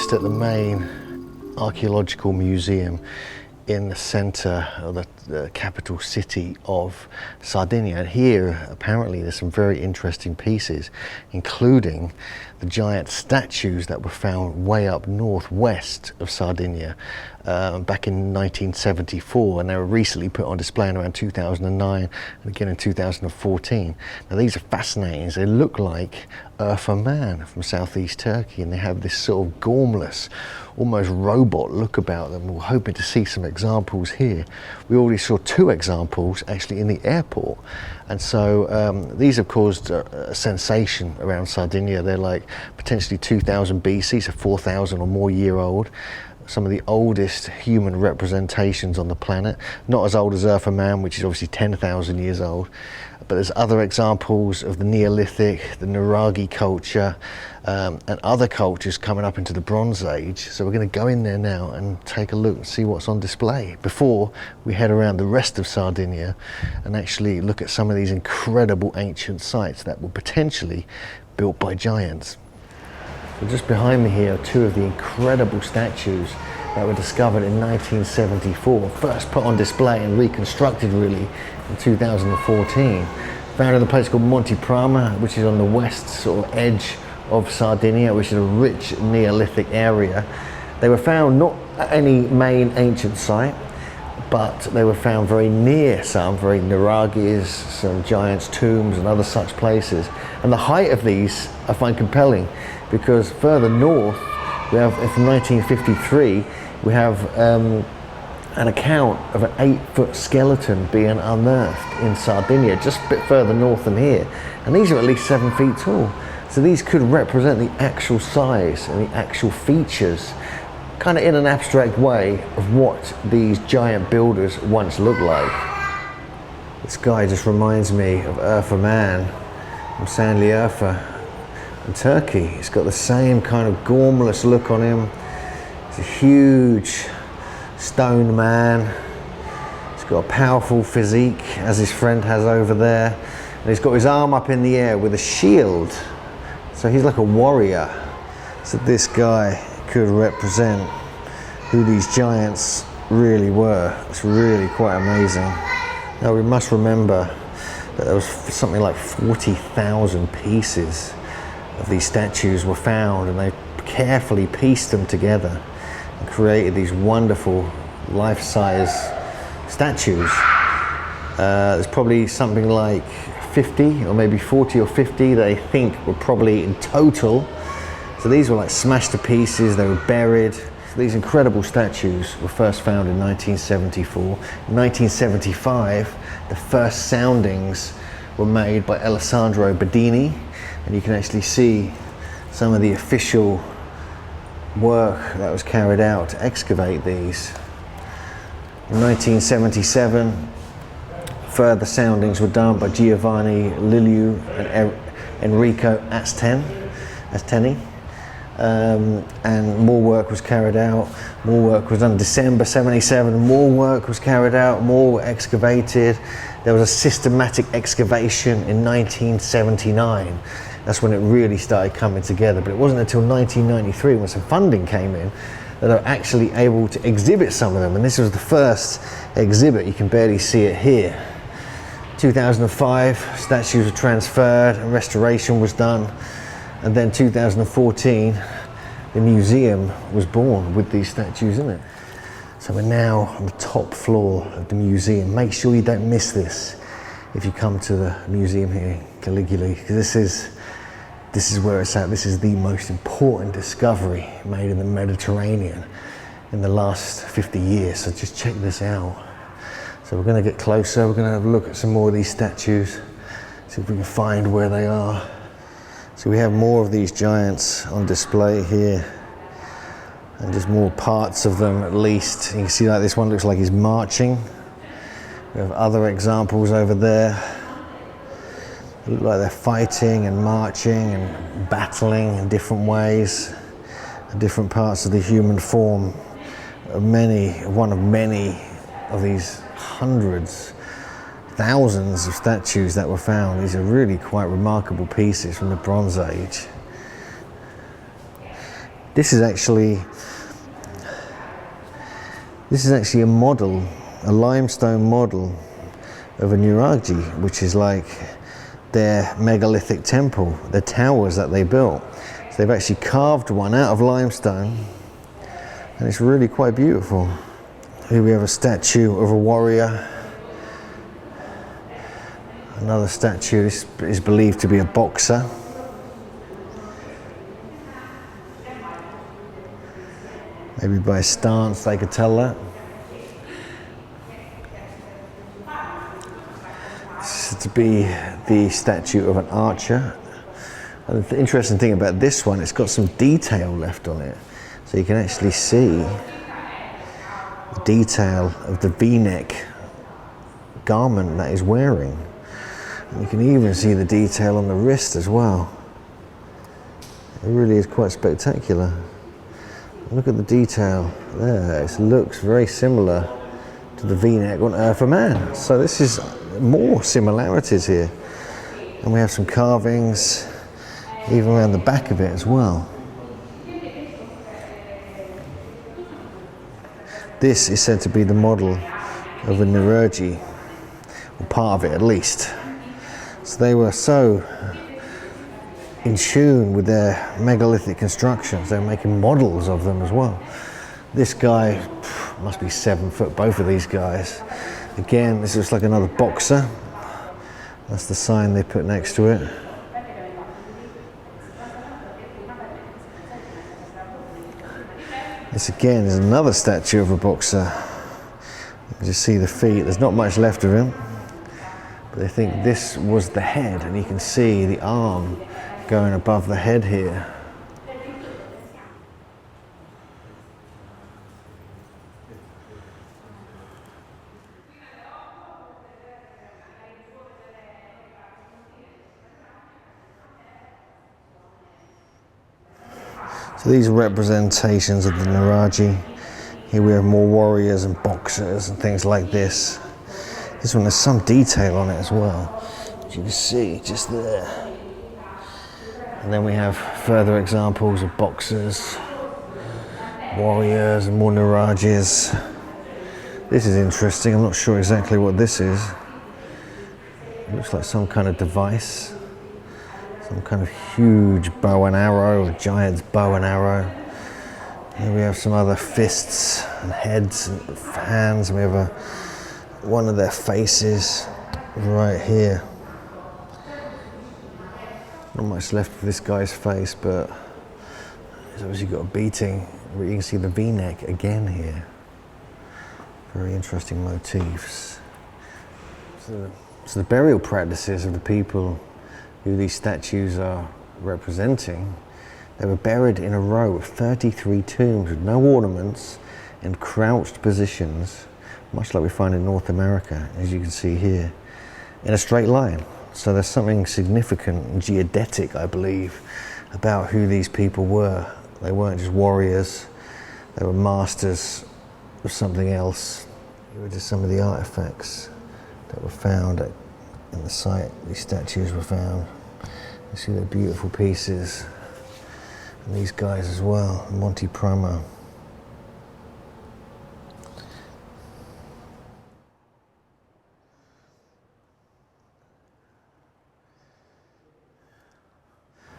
just at the main Archaeological museum in the center of the capital city of Sardinia. And here, apparently, there's some very interesting pieces, including the giant statues that were found way up northwest of Sardinia back in 1974, and they were recently put on display in around 2009 and again in 2014. Now these are fascinating. They look like Earth and Man from southeast Turkey, and they have this sort of gormless, almost robot look about them. We're hoping to see some examples here. We already saw 2 examples actually in the airport, and so these have caused a sensation around Sardinia. They're like potentially 2000 BC, so 4,000 or more year old. Some of the oldest human representations on the planet, not as old as Earth and Man, which is obviously 10,000 years old, but there's other examples of the Neolithic, the Nuraghe culture, and other cultures coming up into the Bronze Age. So we're going to go in there now and take a look and see what's on display before we head around the rest of Sardinia and actually look at some of these incredible ancient sites that were potentially built by giants. So just behind me here are 2 of the incredible statues that were discovered in 1974, first put on display and reconstructed really in 2014. Found in a place called Mont'e Prama, which is on the west sort of edge of Sardinia, which is a rich Neolithic area. They were found not at any main ancient site, but they were found very near some very Nurages, some giants' tombs and other such places. And the height of these I find compelling, because further north we have, from 1953, we have an account of an 8-foot skeleton being unearthed in Sardinia, just a bit further north than here. And these are at least 7 feet tall. So these could represent the actual size and the actual features, kind of in an abstract way, of what these giant builders once looked like. This guy just reminds me of Urfa Man from Sanliurfa in Turkey. He's got the same kind of gormless look on him. He's a huge stone man. He's got a powerful physique, as his friend has over there. And he's got his arm up in the air with a shield. So he's like a warrior. So this guy could represent who these giants really were. It's really quite amazing. Now we must remember that there was something like 40,000 pieces of these statues were found, and they carefully pieced them together and created these wonderful life-size statues. There's probably something like 50 or maybe 40 or 50 they think were probably in total. So these were like smashed to pieces, they were buried. So these incredible statues were first found in 1974. In 1975, the first soundings were made by Alessandro Bedini, and you can actually see some of the official work that was carried out to excavate these. In 1977, further soundings were done by Giovanni Liliu and Enrico Asteni, and more work was carried out. More work was done in December 77, more work was carried out, more were excavated. There was a systematic excavation in 1979. That's when it really started coming together. But it wasn't until 1993, when some funding came in, that they were actually able to exhibit some of them. And this was the first exhibit. You can barely see it here. 2005, statues were transferred and restoration was done. And then 2014, the museum was born with these statues in it. So we're now on the top floor of the museum. Make sure you don't miss this if you come to the museum here in Cagliari, because this is where it's at. This is the most important discovery made in the Mediterranean in the last 50 years. So just check this out. So we're going to get closer. We're going to have a look at some more of these statues, see if we can find where they are. So we have more of these giants on display here, and just more parts of them at least. You can see like this one looks like he's marching. We have other examples over there. They look like they're fighting and marching and battling in different ways. Different parts of the human form. One of many of these hundreds, thousands of statues that were found. These are really quite remarkable pieces from the Bronze Age. This is actually a model, a limestone model of a Nuraghe, which is like their megalithic temple, the towers that they built. So they've actually carved one out of limestone, and it's really quite beautiful. Here we have a statue of a warrior. Another statue. This is believed to be a boxer. Maybe by his stance they could tell that. This is to be the statue of an archer. And the interesting thing about this one, it's got some detail left on it. So you can actually see the detail of the V-neck garment that he's wearing. And you can even see the detail on the wrist as well. It really is quite spectacular. Look at the detail there. It looks very similar to the V-neck on Earth of Man. So this is more similarities here. And we have some carvings even around the back of it as well. This is said to be the model of a Nuraghe, or part of it at least. So they were so in tune with their megalithic constructions, they were making models of them as well. This guy must be 7 foot, both of these guys. Again, this looks like another boxer. That's the sign they put next to it. This again is another statue of a boxer. You can just see the feet, there's not much left of him. But they think this was the head, and you can see the arm going above the head here. So these are representations of the Nuraghe. Here we have more warriors and boxers and things like this. This one has some detail on it as well, as you can see just there. And then we have further examples of boxers, warriors, and more Nuraghes. This is interesting. I'm not sure exactly what this is. It looks like some kind of device. Some kind of huge bow and arrow, a giant's bow and arrow. Here we have some other fists and heads and hands. We have one of their faces right here. Not much left of this guy's face, but he's obviously got a beating. You can see the V-neck again here. Very interesting motifs. So the burial practices of the people who these statues are representing, they were buried in a row of 33 tombs with no ornaments in crouched positions, much like we find in North America, as you can see here, in a straight line. So there's something significant and geodetic, I believe, about who these people were. They weren't just warriors, they were masters of something else. They were just some of the artifacts that were found in the site. These statues were found. You see the beautiful pieces. And these guys as well, Mont'e Prama.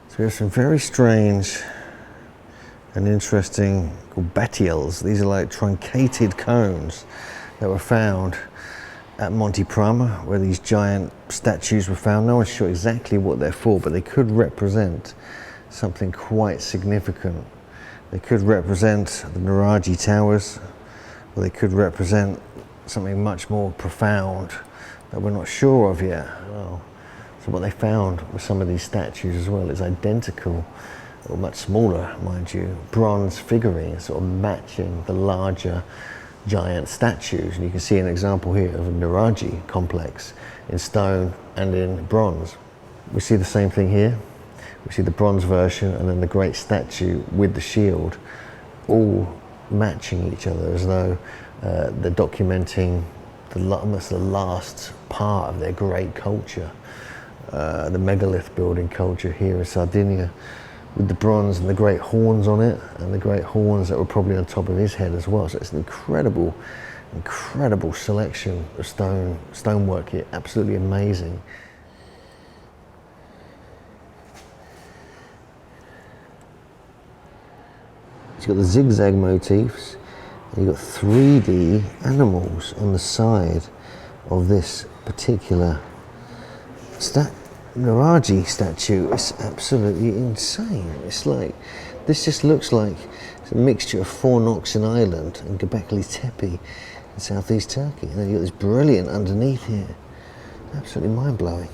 So we have some very strange and interesting called batials. These are like truncated cones that were found at Mont'e Prama, where these giant statues were found. No one's sure exactly what they're for, but they could represent something quite significant. They could represent the Nuraghe towers, or they could represent something much more profound that we're not sure of yet. Well, so what they found with some of these statues as well is identical, or much smaller, mind you, bronze figurines sort of matching the larger giant statues. And you can see an example here of a Nuraghe complex in stone and in bronze. We see the same thing here. We see the bronze version and then the great statue with the shield, all matching each other, as though they're documenting almost the last part of their great culture, the megalith building culture here in Sardinia. with the bronze and the great horns on it, and the great horns that were probably on top of his head as well. So it's an incredible selection of stonework here, absolutely amazing. You've got the zigzag motifs, and you've got 3D animals on the side of this particular Nuraghe statue. It's absolutely insane. It's like, this just looks like it's a mixture of Fornox in Ireland and Göbekli Tepe in southeast Turkey. And then you've got this brilliant underneath here. Absolutely mind-blowing.